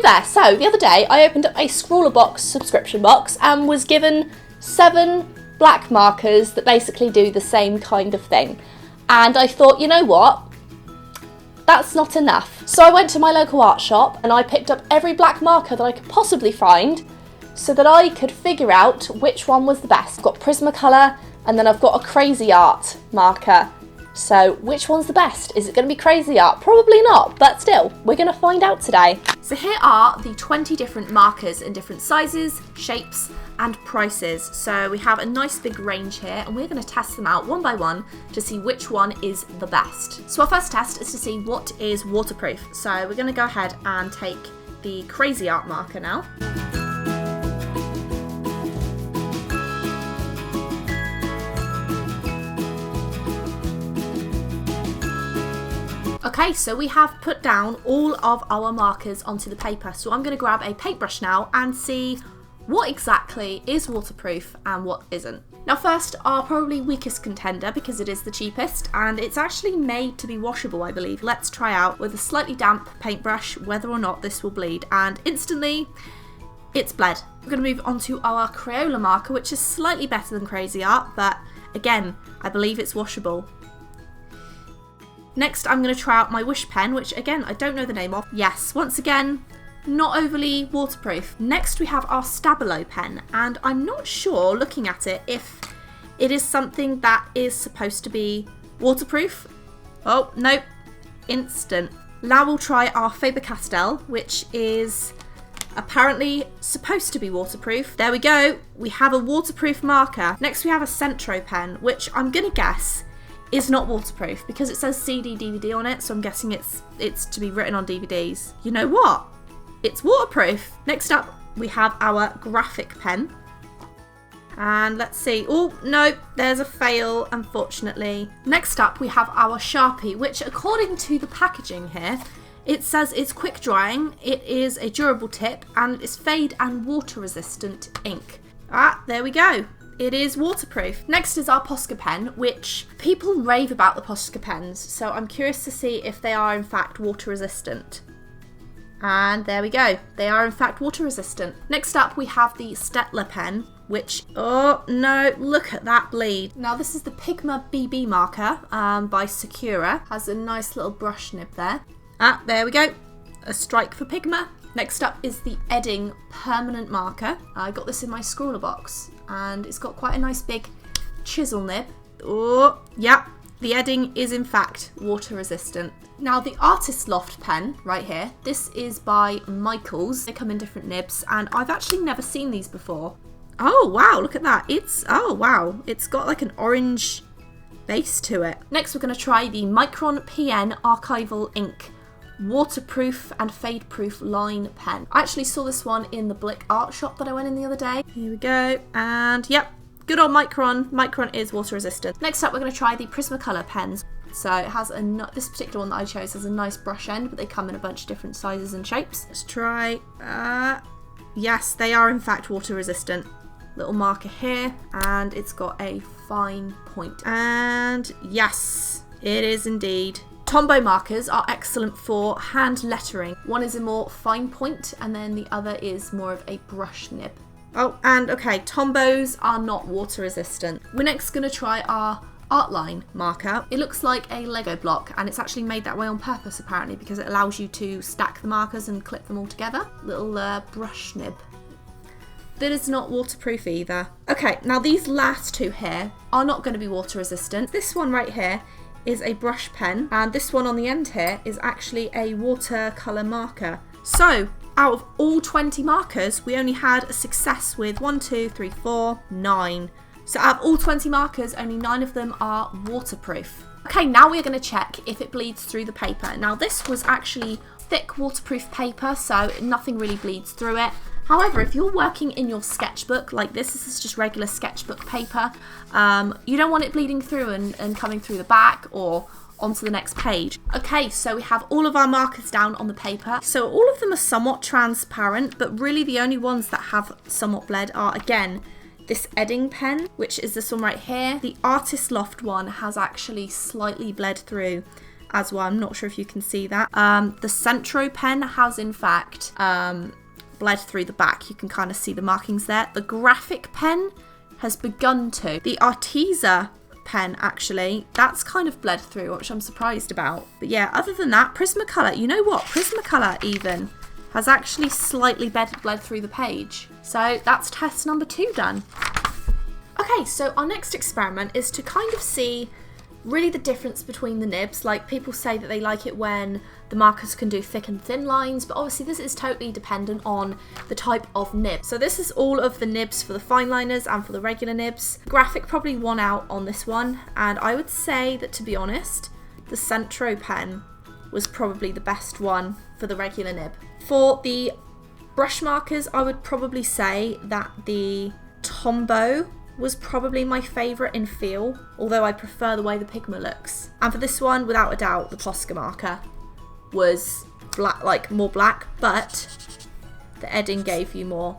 there, so the other day I opened up a Scrawler Box subscription box and was given 7 black markers that basically do the same kind of thing. And I thought, you know what? That's not enough. So I went to my local art shop and I picked up every black marker that I could possibly find so that I could figure out which one was the best. I've got Prismacolor and then I've got a Cra-z-Art marker. So which one's the best? Is it going to be Cra-z-Art? Probably not, but still, we're going to find out today. So here are the 20 different markers in different sizes, shapes and prices. So we have a nice big range here and we're going to test them out one by one to see which one is the best. So our first test is to see what is waterproof. So we're going to go ahead and take the Cra-z-Art marker now. Okay, so we have put down all of our markers onto the paper. So I'm going to grab a paintbrush now and see what exactly is waterproof and what isn't. Now first, our probably weakest contender, because it is the cheapest and it's actually made to be washable, I believe. Let's try out with a slightly damp paintbrush whether or not this will bleed, and instantly it's bled. We're going to move on to our Crayola marker, which is slightly better than Cra-z-Art, but again, I believe it's washable. Next, I'm going to try out my Wish pen, which again, I don't know the name of. Yes, once again, not overly waterproof. Next, we have our Stabilo pen, and I'm not sure, looking at it, if it is something that is supposed to be waterproof. Oh, nope, instant. Now we'll try our Faber-Castell, which is apparently supposed to be waterproof. There we go, we have a waterproof marker. Next, we have a Centropen, which I'm going to guess is not waterproof because it says CD DVD on it, so I'm guessing it's to be written on DVDs. You know what? It's waterproof. Next up, we have our graphic pen. And let's see. Oh, no, there's a fail, unfortunately. Next up, we have our Sharpie, which according to the packaging here, it says it's quick drying, it is a durable tip, and it's fade and water resistant ink. Ah, there we go. It is waterproof. Next is our Posca pen, which people rave about the Posca pens, so I'm curious to see if they are in fact water resistant. And there we go, they are in fact water resistant. Next up we have the Staedtler pen, which, oh no, look at that bleed. Now this is the Pigma BB marker by Sakura. Has a nice little brush nib there. Ah, there we go, a strike for Pigma. Next up is the Edding permanent marker. I got this in my Scrawler box and it's got quite a nice big chisel nib. Oh, yeah, the Edding is in fact water resistant. Now the Artist Loft pen right here, this is by Michaels. They come in different nibs and I've actually never seen these before. Oh wow, look at that. Oh wow, it's got like an orange base to it. Next we're going to try the Micron PN Archival Ink waterproof and fade proof line pen. I actually saw this one in the Blick art shop that I went in the other day. Here we go, and yep, good old Micron. Micron is water resistant. Next up we're going to try the Prismacolor pens. So it has this particular one that I chose has a nice brush end, but they come in a bunch of different sizes and shapes. Let's try, yes, they are in fact water resistant. Little marker here, and it's got a fine point. And yes, it is indeed. Tombow markers are excellent for hand lettering. One is a more fine point and then the other is more of a brush nib. Oh, and okay, Tombows are not water resistant. We're next going to try our Artline marker. It looks like a Lego block and it's actually made that way on purpose apparently because it allows you to stack the markers and clip them all together. Little brush nib. That is not waterproof either. Okay, now these last two here are not going to be water resistant. This one right here is a brush pen and this one on the end here is actually a watercolour marker. So out of all 20 markers we only had a success with 1, 2, 3, 4, 9. So out of all 20 markers only 9 of them are waterproof. Okay, now we're going to check if it bleeds through the paper. Now this was actually thick waterproof paper so nothing really bleeds through it. However, if you're working in your sketchbook like this is just regular sketchbook paper, you don't want it bleeding through and coming through the back or onto the next page. Okay, so we have all of our markers down on the paper. So all of them are somewhat transparent, but really the only ones that have somewhat bled are, again, this Edding pen, which is this one right here. The Artist Loft one has actually slightly bled through. as well. I'm not sure if you can see that. The Centropen has in fact bled through the back. You can kind of see the markings there. The Graphik pen has begun to. The Arteza pen, actually, that's kind of bled through, which I'm surprised about. But yeah, other than that, Prismacolor, you know what? Prismacolor even has actually slightly bled through the page. So that's test number 2 done. Okay, so our next experiment is to kind of see really the difference between the nibs. Like, people say that they like it when the markers can do thick and thin lines, but obviously this is totally dependent on the type of nib. So this is all of the nibs for the fine liners and for the regular nibs. Graphik probably won out on this one, and I would say that, to be honest, the Centropen was probably the best one for the regular nib. For the brush markers, I would probably say that the Tombow was probably my favourite in feel, although I prefer the way the Pigma looks. And for this one, without a doubt, the Posca marker was black, like more black, but the Edding gave you more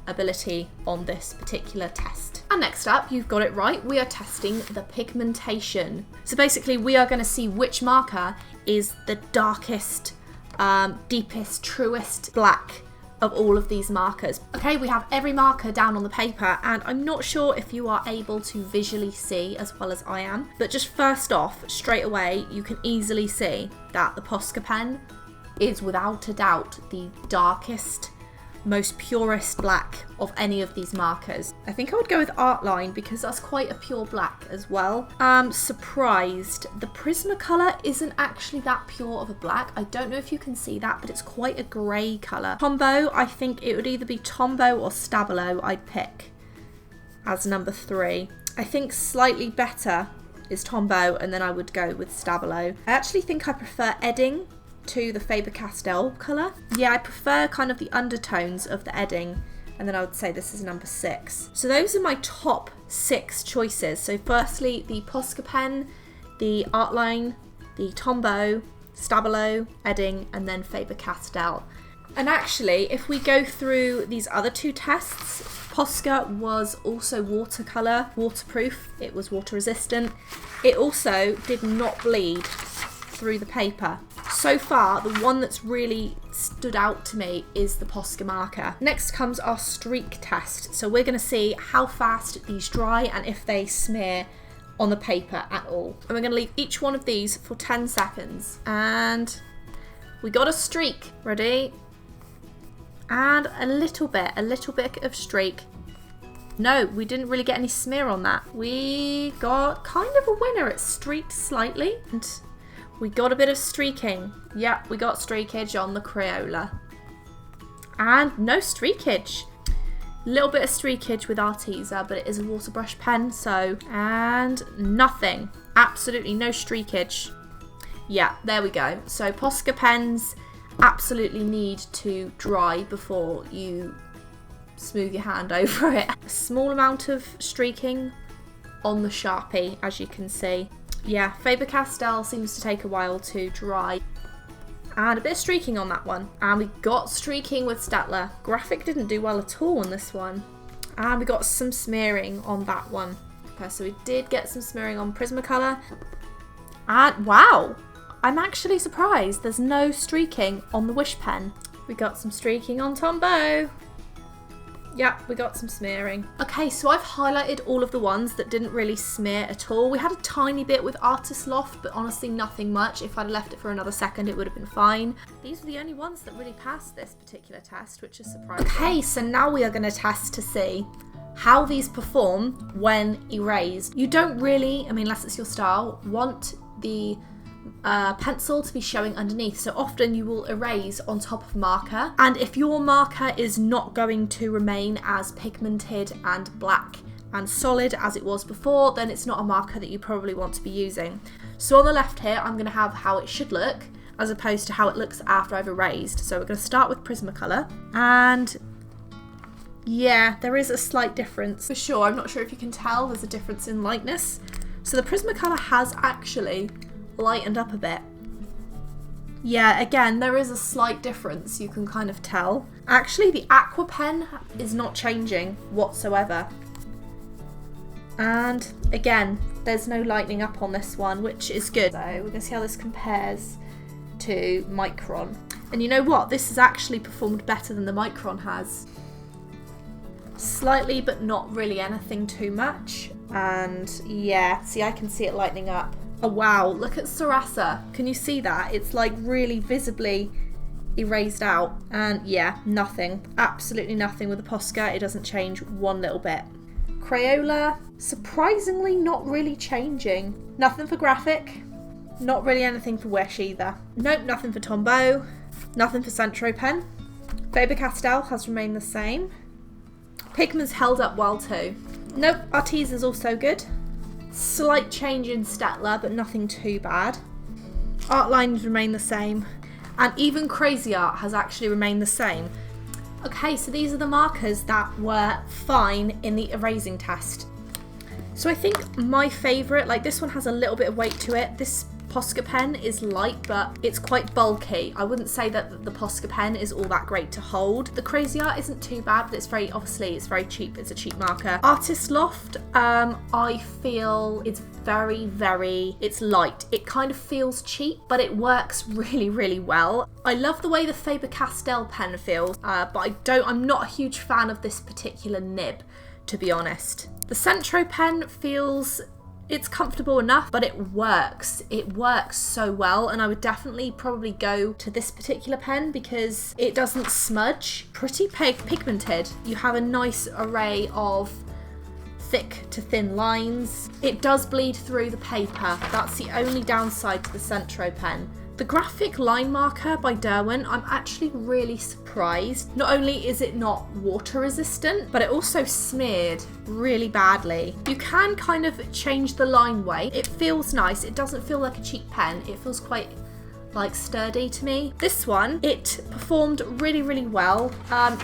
ability on this particular test. And next up, you've got it right, we are testing the pigmentation. So basically we are going to see which marker is the darkest, deepest, truest black of all of these markers. Okay, we have every marker down on the paper, and I'm not sure if you are able to visually see as well as I am, but just first off, straight away, you can easily see that the Posca pen is without a doubt the darkest, most purest black of any of these markers. I think I would go with Artline because that's quite a pure black as well. Surprised, the Prismacolor isn't actually that pure of a black. I don't know if you can see that, but it's quite a grey colour. Tombow, I think it would either be Tombow or Stabilo I'd pick as number 3. I think slightly better is Tombow, and then I would go with Stabilo. I actually think I prefer Edding to the Faber-Castell colour. Yeah, I prefer kind of the undertones of the Edding, and then I would say this is number 6. So those are my top 6 choices. So firstly, the Posca pen, the Artline, the Tombow, Stabilo, Edding, and then Faber-Castell. And actually, if we go through these other 2 tests, Posca was also watercolour, waterproof, it was water resistant. It also did not bleed through the paper. So far, the one that's really stood out to me is the Posca marker. Next comes our streak test. So we're going to see how fast these dry and if they smear on the paper at all. And we're going to leave each one of these for 10 seconds. And we got a streak. Ready? And a little bit of streak. No, we didn't really get any smear on that. We got kind of a winner. It streaked slightly. And we got a bit of streaking. Yeah, we got streakage on the Crayola. And no streakage. A little bit of streakage with Arteza, but it is a water brush pen, so... And nothing. Absolutely no streakage. Yeah, there we go. So Posca pens absolutely need to dry before you smooth your hand over it. A small amount of streaking on the Sharpie, as you can see. Yeah, Faber-Castell seems to take a while to dry. And a bit of streaking on that one. And we got streaking with Staedtler. Graphik didn't do well at all on this one. And we got some smearing on that one. Okay, so we did get some smearing on Prismacolor. And wow, I'm actually surprised there's no streaking on the Wish pen. We got some streaking on Tombow. Yeah, we got some smearing. Okay, so I've highlighted all of the ones that didn't really smear at all. We had a tiny bit with Artist Loft, but honestly nothing much. If I'd left it for another second, it would have been fine. These are the only ones that really passed this particular test, which is surprising. Okay, so now we are going to test to see how these perform when erased. You don't really, I mean, unless it's your style, want the pencil to be showing underneath, so often you will erase on top of marker, and if your marker is not going to remain as pigmented and black and solid as it was before, then it's not a marker that you probably want to be using. So on the left here, I'm going to have how it should look as opposed to how it looks after I've erased. So we're going to start with Prismacolor, and yeah, there is a slight difference for sure. I'm not sure if you can tell, there's a difference in lightness. So the Prismacolor has actually lightened up a bit. Yeah, again, there is a slight difference, you can kind of tell. Actually, the Aqua pen is not changing whatsoever. And again, There's no lightening up on this one, which is good. So we're going to see how this compares to Micron. And you know what? This has actually performed better than the Micron has. Slightly, but not really anything too much. And yeah, see, I can see it lightening up. Oh wow, look at SARASA. Can you see that? It's like really visibly erased out. And yeah, nothing. Absolutely nothing with the Posca. It doesn't change one little bit. Crayola, surprisingly not really changing. Nothing for Graphic. Not really anything for Wish either. Nope, nothing for Tombow. Nothing for Centropen. Faber-Castell has remained the same. Pigment's held up well too. Nope, Artise is also good. Slight change in Staedtler, but nothing too bad. Artlines remain the same. And even Cra-z-Art has actually remained the same. Okay, so these are the markers that were fine in the erasing test. So I think my favourite, like this one has a little bit of weight to it. This Posca pen is light, but it's quite bulky. I wouldn't say that the Posca pen is all that great to hold. The Cra-z-Art isn't too bad, but it's very, obviously, it's very cheap. It's a cheap marker. Artist Loft, I feel it's it's light. It kind of feels cheap, but it works really, really well. I love the way the Faber-Castell pen feels, but I'm not a huge fan of this particular nib, to be honest. The Centropen feels, it's comfortable enough, but it works. It works so well, and I would definitely probably go to this particular pen because it doesn't smudge. Pretty pigmented. You have a nice array of thick to thin lines. It does bleed through the paper. That's the only downside to the Centropen. The graphic line marker by Derwent, I'm actually really surprised. Not only is it not water resistant, but it also smeared really badly. You can kind of change the line weight. It feels nice. It doesn't feel like a cheap pen. It feels quite like sturdy to me. This one, it performed really, really well.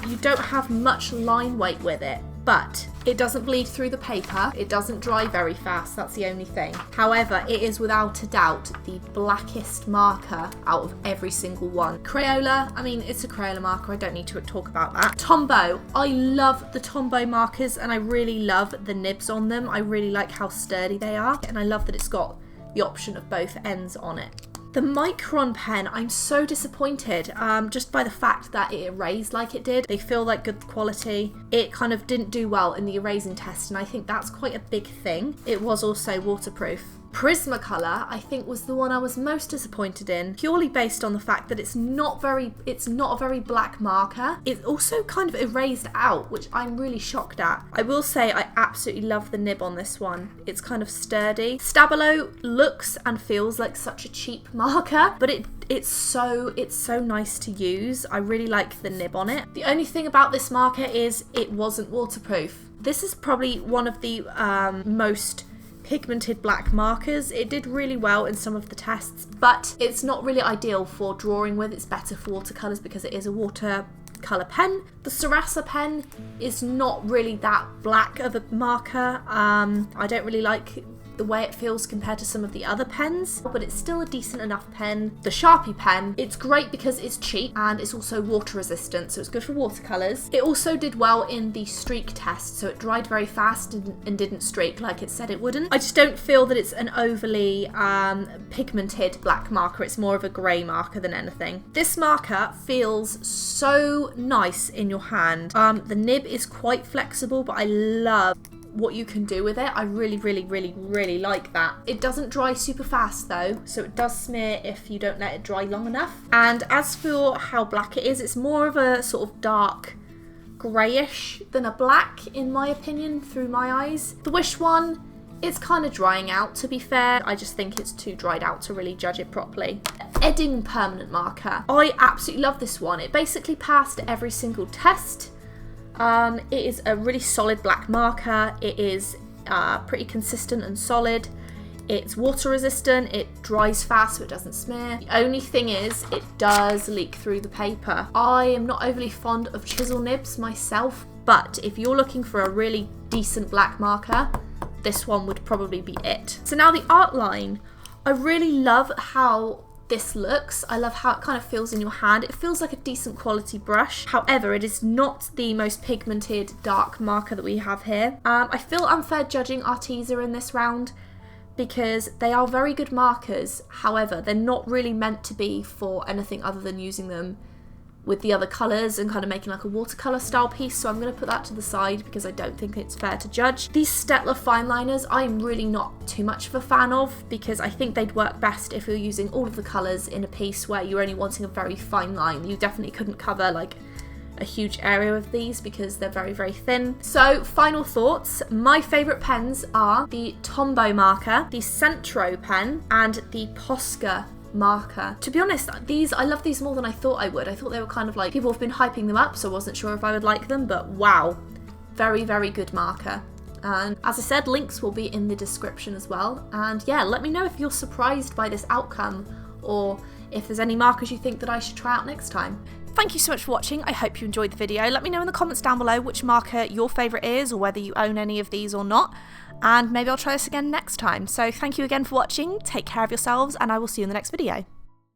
You don't have much line weight with it, but it doesn't bleed through the paper. It doesn't dry very fast. That's the only thing. However, it is without a doubt the blackest marker out of every single one. Crayola, I mean, it's a Crayola marker. I don't need to talk about that. Tombow, I love the Tombow markers and I really love the nibs on them. I really like how sturdy they are, and I love that it's got the option of both ends on it. The Micron pen, I'm so disappointed just by the fact that it erased like it did. They feel like good quality. It kind of didn't do well in the erasing test, and I think that's quite a big thing. It was also waterproof. Prismacolor, I think, was the one I was most disappointed in, purely based on the fact that it's not a very black marker. It's also kind of erased out, which I'm really shocked at. I will say I absolutely love the nib on this one. It's kind of sturdy. Stabilo looks and feels like such a cheap marker, but it's so nice to use. I really like the nib on it. The only thing about this marker is it wasn't waterproof. This is probably one of the most pigmented black markers. It did really well in some of the tests, but it's not really ideal for drawing with. It's better for watercolors because it is a watercolor pen. The SARASA pen is not really that black of a marker. I don't really like the way it feels compared to some of the other pens, but it's still a decent enough pen. The Sharpie pen, it's great because it's cheap and it's also water resistant, so it's good for watercolors. It also did well in the streak test, so it dried very fast and didn't streak like it said it wouldn't. I just don't feel that it's an overly pigmented black marker. It's more of a grey marker than anything. This marker feels so nice in your hand. The nib is quite flexible, but I love what you can do with it. I really, really, really, really like that. It doesn't dry super fast though, so it does smear if you don't let it dry long enough. And as for how black it is, it's more of a sort of dark greyish than a black, in my opinion, through my eyes. The Wish one, it's kind of drying out, to be fair. I just think it's too dried out to really judge it properly. Edding permanent marker. I absolutely love this one. It basically passed every single test. It is a really solid black marker. It is pretty consistent and solid. It's water resistant. It dries fast so it doesn't smear. The only thing is it does leak through the paper. I am not overly fond of chisel nibs myself, but if you're looking for a really decent black marker, this one would probably be it. So now the Artline. I really love how this looks. I love how it kind of feels in your hand. It feels like a decent quality brush. However, it is not the most pigmented dark marker that we have here. I feel unfair judging Artisa in this round because they are very good markers. However, they're not really meant to be for anything other than using them with the other colours and kind of making like a watercolour style piece, so I'm going to put that to the side because I don't think it's fair to judge. These Staedtler fine liners I'm really not too much of a fan of, because I think they'd work best if you're using all of the colours in a piece where you're only wanting a very fine line. You definitely couldn't cover like a huge area with these because they're very, very thin. So final thoughts, my favourite pens are the Tombow marker, the Centropen and the Posca marker. To be honest, I love these more than I thought I would. I thought they were kind of like, people have been hyping them up, so I wasn't sure if I would like them, but wow, very, very good marker. And as I said, links will be in the description as well. And yeah, let me know if you're surprised by this outcome, or if there's any markers you think that I should try out next time. Thank you so much for watching. I hope you enjoyed the video. Let me know in the comments down below which marker your favourite is, or whether you own any of these or not. And maybe I'll try this again next time. So thank you again for watching, take care of yourselves, and I will see you in the next video.